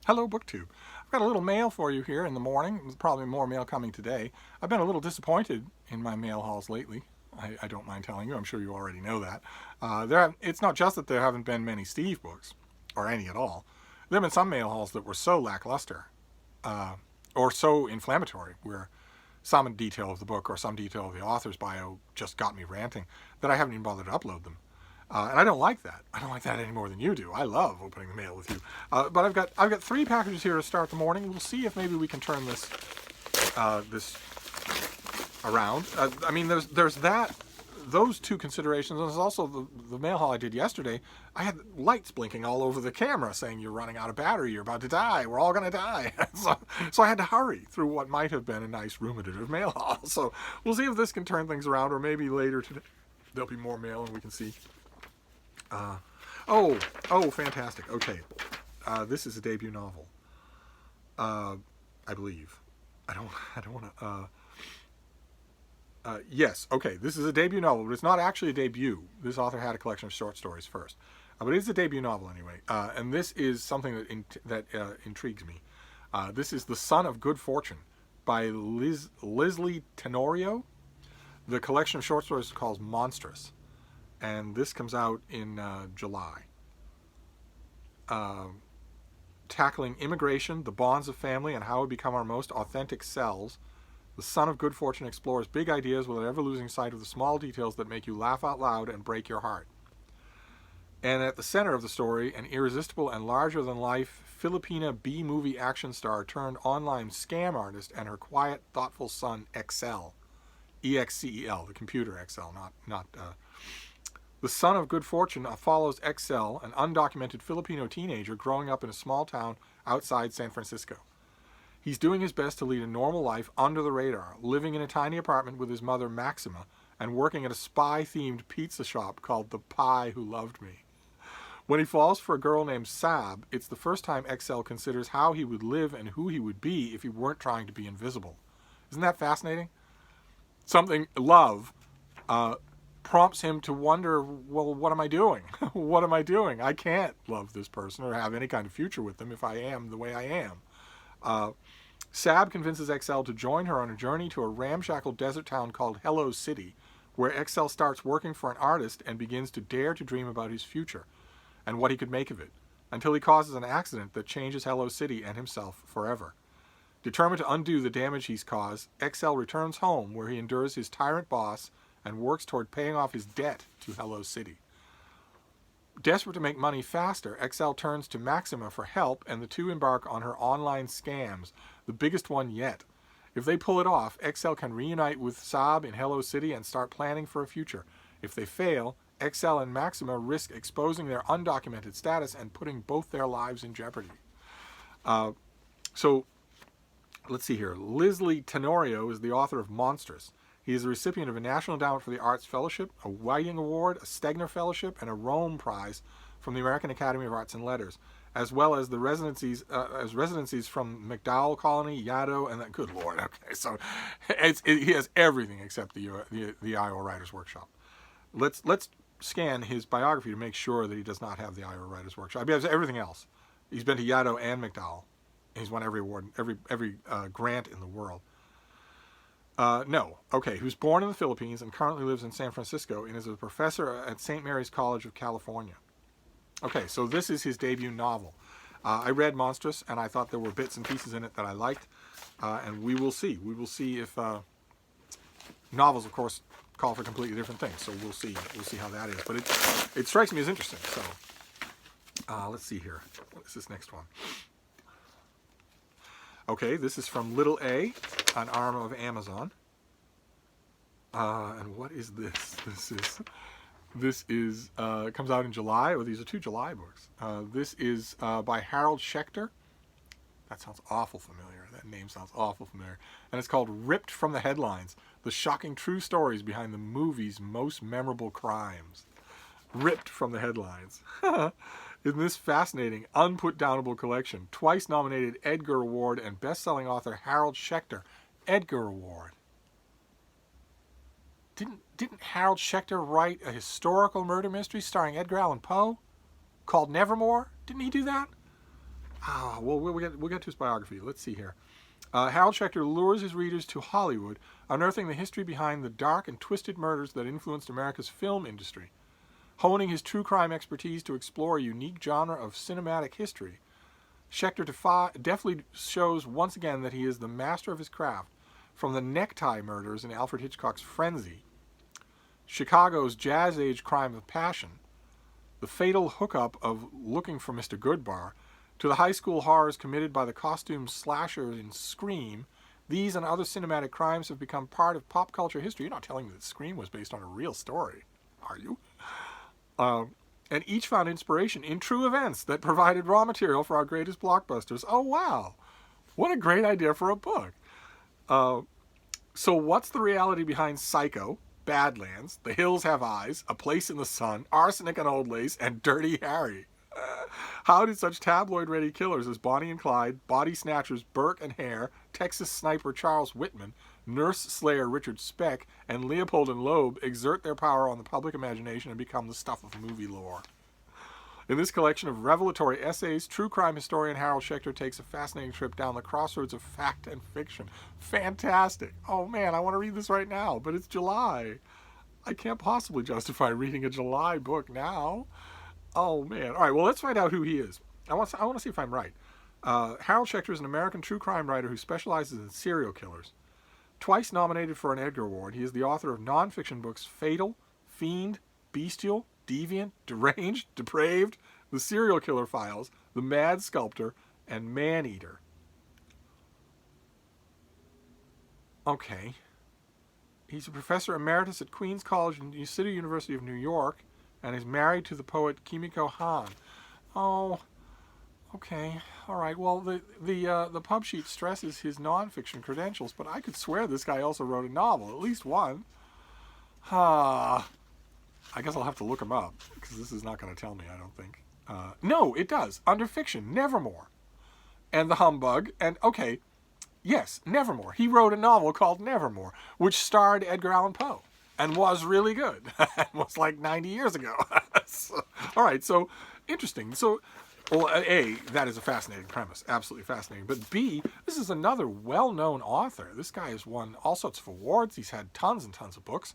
Hello, BookTube. I've got a little mail for you here in the morning. There's probably more mail coming today. I've been a little disappointed in my mail hauls lately. I don't mind telling you. I'm sure you already know that. It's not just that there haven't been many Steve books, or any at all. There have been some mail hauls that were so lackluster, or so inflammatory, where some detail of the book or some detail of the author's bio just got me ranting, that I haven't even bothered to upload them. And I don't like that. I don't like that any more than you do. I love opening the mail with you. But I've got 3 packages here to start the morning. We'll see if maybe we can turn this around. I mean, there's those 2 considerations. And there's also the mail haul I did yesterday. I had lights blinking all over the camera saying you're running out of battery, you're about to die, we're all going to die. so I had to hurry through what might have been a nice ruminative mail haul. So we'll see if this can turn things around, or maybe later today there'll be more mail and we can see. Oh, fantastic. Okay. This is a debut novel. I believe. I don't want to, yes, okay. This is a debut novel, but it's not actually a debut. This author had a collection of short stories first. But it is a debut novel anyway. And this is something that intrigues me. This is The Son of Good Fortune by Leslie Tenorio. The collection of short stories is called Monstrous. And this comes out in July. Tackling immigration, the bonds of family, and how we become our most authentic selves, The Son of Good Fortune explores big ideas without ever losing sight of the small details that make you laugh out loud and break your heart. And at the center of the story, an irresistible and larger-than-life Filipina B-movie action star turned online scam artist and her quiet, thoughtful son, Excel. E-X-C-E-L, the computer Excel, not The Son of Good Fortune follows Excel, an undocumented Filipino teenager growing up in a small town outside San Francisco. He's doing his best to lead a normal life under the radar, living in a tiny apartment with his mother Maxima and working at a spy-themed pizza shop called The Pie Who Loved Me. When he falls for a girl named Sab, it's the first time Excel considers how he would live and who he would be if he weren't trying to be invisible. Isn't that fascinating? Love, prompts him to wonder, well, what am I doing? What am I doing? I can't love this person or have any kind of future with them if I am the way I am. Sab convinces Excel to join her on a journey to a ramshackle desert town called Hello City, where Excel starts working for an artist and begins to dare to dream about his future and what he could make of it, until he causes an accident that changes Hello City and himself forever. Determined to undo the damage he's caused, Excel returns home where he endures his tyrant boss and works toward paying off his debt to Hello City. Desperate to make money faster, Excel turns to Maxima for help, and the two embark on her online scams, the biggest one yet. If they pull it off, Excel can reunite with Saab in Hello City and start planning for a future. If they fail, Excel and Maxima risk exposing their undocumented status and putting both their lives in jeopardy. So, let's see here. Leslie Tenorio is the author of Monstrous. He is the recipient of a National Endowment for the Arts Fellowship, a Whiting Award, a Stegner Fellowship, and a Rome Prize from the American Academy of Arts and Letters, as well as the residencies from MacDowell Colony, Yaddo, and that. Good Lord, okay, so he has everything except the Iowa Writers Workshop. Let's scan his biography to make sure that he does not have the Iowa Writers Workshop. He has everything else. He's been to Yaddo and MacDowell. He's won every award, every grant in the world. No. Okay, he was born in the Philippines and currently lives in San Francisco and is a professor at St. Mary's College of California. Okay, so this is his debut novel. I read Monstrous, and I thought there were bits and pieces in it that I liked, and we will see. We will see if novels, of course, call for completely different things, so we'll see. We'll see how that is. But it strikes me as interesting. So let's see here. What is this next one? Okay, this is from Little A, an arm of Amazon. And what is this? This is comes out in July. Oh, these are 2 July books. This is by Harold Schechter. That sounds awful familiar. That name sounds awful familiar. And it's called Ripped from the Headlines, the shocking true stories behind the movie's most memorable crimes. Ripped from the Headlines. In this fascinating, unput-downable collection, twice nominated Edgar Award and best-selling author Harold Schechter, Edgar Award. Didn't Harold Schechter write a historical murder mystery starring Edgar Allan Poe called Nevermore? Didn't he do that? Well, we'll get to his biography. Let's see here. Harold Schechter lures his readers to Hollywood, unearthing the history behind the dark and twisted murders that influenced America's film industry. Honing his true crime expertise to explore a unique genre of cinematic history, Schechter deftly shows once again that he is the master of his craft, from the necktie murders in Alfred Hitchcock's Frenzy, Chicago's jazz-age crime of passion, the fatal hookup of Looking for Mr. Goodbar, to the high school horrors committed by the costume slasher in Scream. These and other cinematic crimes have become part of pop culture history. You're not telling me that Scream was based on a real story, are you? And each found inspiration in true events that provided raw material for our greatest blockbusters. Oh, wow. What a great idea for a book. So what's the reality behind Psycho, Badlands, The Hills Have Eyes, A Place in the Sun, Arsenic and Old Lace, and Dirty Harry? How did such tabloid-ready killers as Bonnie and Clyde, body snatchers Burke and Hare, Texas sniper Charles Whitman, nurse slayer Richard Speck, and Leopold and Loeb exert their power on the public imagination and become the stuff of movie lore? In this collection of revelatory essays, true crime historian Harold Schechter takes a fascinating trip down the crossroads of fact and fiction. Fantastic. Oh man, I want to read this right now, but it's July. I can't possibly justify reading a July book now. Oh man. All right, well, let's find out who he is. I want to see if I'm right. Harold Schechter is an American true crime writer who specializes in serial killers. Twice nominated for an Edgar Award, he is the author of nonfiction books Fatal, Fiend, Bestial, Deviant, Deranged, Depraved, The Serial Killer Files, The Mad Sculptor, and Man-Eater. Okay. He's a professor emeritus at Queens College and City University of New York, and is married to the poet Kimiko Han. Oh, okay. All right. Well, the pub sheet stresses his nonfiction credentials, but I could swear this guy also wrote a novel, at least one. I guess I'll have to look him up, because this is not going to tell me, I don't think. No, it does. Under fiction, Nevermore. And The Humbug, and, okay, yes, Nevermore. He wrote a novel called Nevermore, which starred Edgar Allan Poe, and was really good. It was like 90 years ago. All right, so, interesting. So, well, A, that is a fascinating premise, absolutely fascinating. But B, this is another well-known author. This guy has won all sorts of awards. He's had tons and tons of books.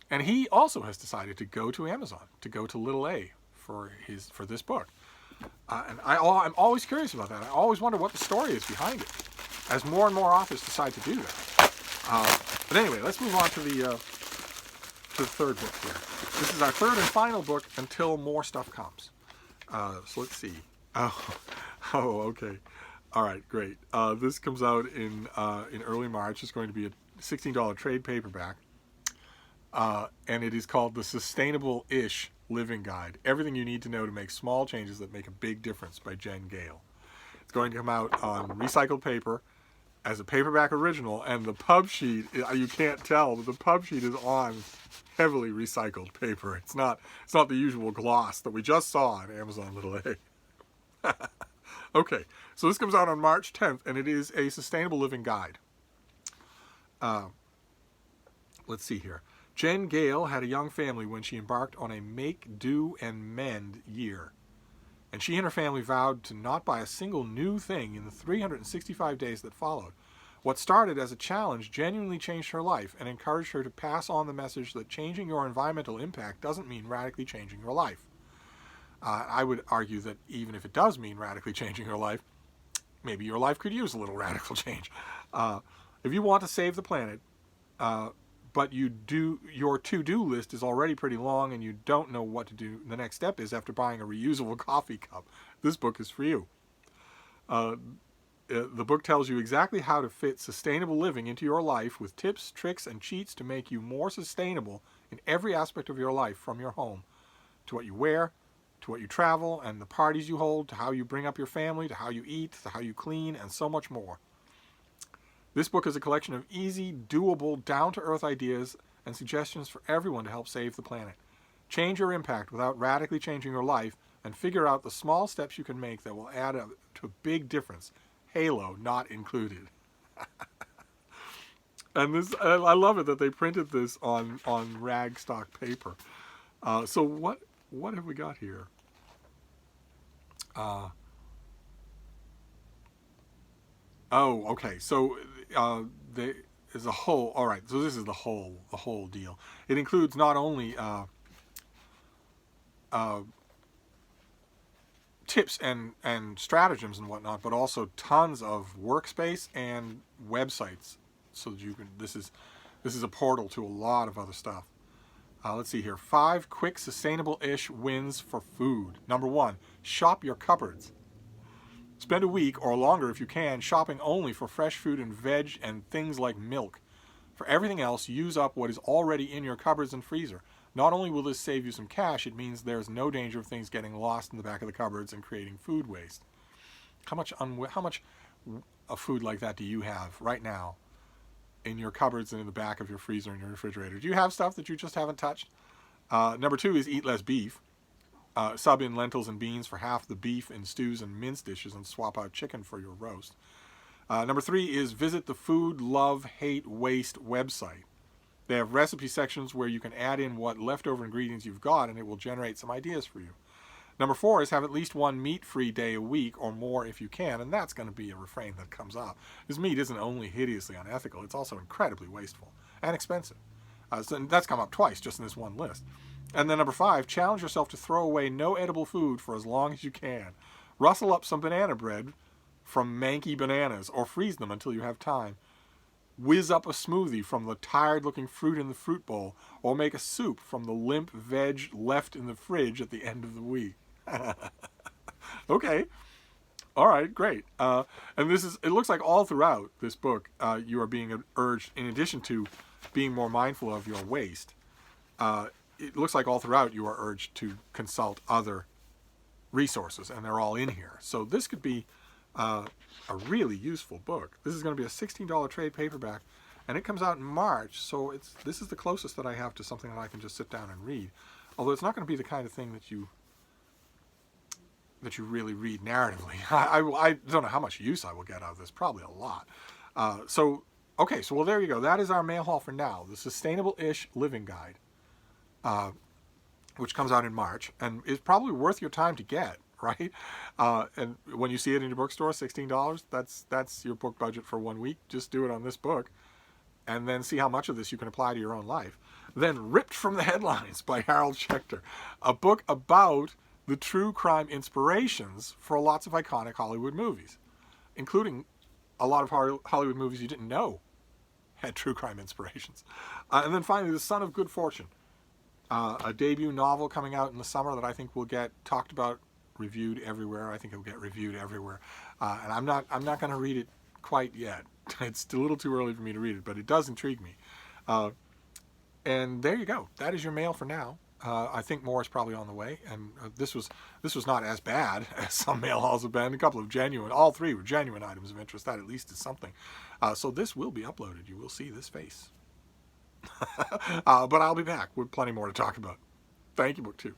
And he also has decided to go to Amazon, to go to little A for this book. And I'm always curious about that. I always wonder what the story is behind it, as more and more authors decide to do that. But anyway, let's move on to the third book here. This is our third and final book until more stuff comes. So let's see. Oh, okay. All right, great. This comes out in early March. It's going to be a $16 trade paperback. And it is called The Sustainable-ish Living Guide. Everything you need to know to make small changes that make a big difference, by Jen Gale. It's going to come out on recycled paper as a paperback original, and the pub sheet, you can't tell, but the pub sheet is on heavily recycled paper. It's not the usual gloss that we just saw on Amazon little A. Okay, so this comes out on March 10th, and it is a sustainable living guide. Let's see here. Jen Gale had a young family when she embarked on a make, do, and mend year. And she and her family vowed to not buy a single new thing in the 365 days that followed. What started as a challenge genuinely changed her life and encouraged her to pass on the message that changing your environmental impact doesn't mean radically changing your life. I would argue that even if it does mean radically changing your life, maybe your life could use a little radical change. If you want to save the planet, but your to-do list is already pretty long and you don't know what to do, the next step is after buying a reusable coffee cup. This book is for you. The book tells you exactly how to fit sustainable living into your life with tips, tricks, and cheats to make you more sustainable in every aspect of your life, from your home to what you wear, to what you travel and the parties you hold, to how you bring up your family, to how you eat, to how you clean, and so much more. This book is a collection of easy, doable, down-to-earth ideas and suggestions for everyone to help save the planet. Change your impact without radically changing your life, and figure out the small steps you can make that will add up to a big difference. Halo not included. And this, I love it that they printed this on rag stock paper. So what have we got here? Oh, okay. So there is a whole. All right. So this is the whole deal. It includes not only uh, tips and stratagems and whatnot, but also tons of workspace and websites, so that you can. This is a portal to a lot of other stuff. Let's see here. 5 quick, sustainable-ish wins for food. Number 1, shop your cupboards. Spend a week or longer if you can shopping only for fresh fruit and veg and things like milk. For everything else, use up what is already in your cupboards and freezer. Not only will this save you some cash, it means there's no danger of things getting lost in the back of the cupboards and creating food waste. How much food like that do you have right now in your cupboards and in the back of your freezer and your refrigerator? Do you have stuff that you just haven't touched? Number 2 is eat less beef. Sub in lentils and beans for half the beef in stews and mince dishes, and swap out chicken for your roast. Number 3 is visit the Food, Love, Hate, Waste website. They have recipe sections where you can add in what leftover ingredients you've got, and it will generate some ideas for you. Number 4 is have at least one meat-free day a week or more if you can, and that's going to be a refrain that comes up. Because meat isn't only hideously unethical, it's also incredibly wasteful and expensive. So that's come up twice just in this one list. And then number 5, challenge yourself to throw away no edible food for as long as you can. Rustle up some banana bread from manky bananas, or freeze them until you have time. Whiz up a smoothie from the tired-looking fruit in the fruit bowl, or make a soup from the limp veg left in the fridge at the end of the week. Okay. All right, great. And it looks like all throughout this book, you are being urged, in addition to being more mindful of your waste, it looks like all throughout you are urged to consult other resources, and they're all in here. So this could be a really useful book. This is going to be a $16 trade paperback, and it comes out in March, so this is the closest that I have to something that I can just sit down and read. Although it's not going to be the kind of thing that you really read narratively. I don't know how much use I will get out of this. Probably a lot. Okay, so there you go. That is our mail haul for now. The Sustainable-ish Living Guide, which comes out in March, and is probably worth your time to get, right? And when you see it in your bookstore, $16, that's your book budget for 1 week. Just do it on this book, and then see how much of this you can apply to your own life. Then Ripped from the Headlines by Harold Schechter, a book about the true crime inspirations for lots of iconic Hollywood movies, including a lot of Hollywood movies you didn't know had true crime inspirations. And then finally, The Son of Good Fortune, a debut novel coming out in the summer that I think will get talked about, reviewed everywhere. I think it will get reviewed everywhere. And I'm not going to read it quite yet. It's a little too early for me to read it, but it does intrigue me. And there you go. That is your mail for now. I think more is probably on the way, and this was not as bad as some mail hauls have been. All 3 were genuine items of interest. That at least is something. So this will be uploaded. You will see this face. But I'll be back with plenty more to talk about. Thank you, Book 2.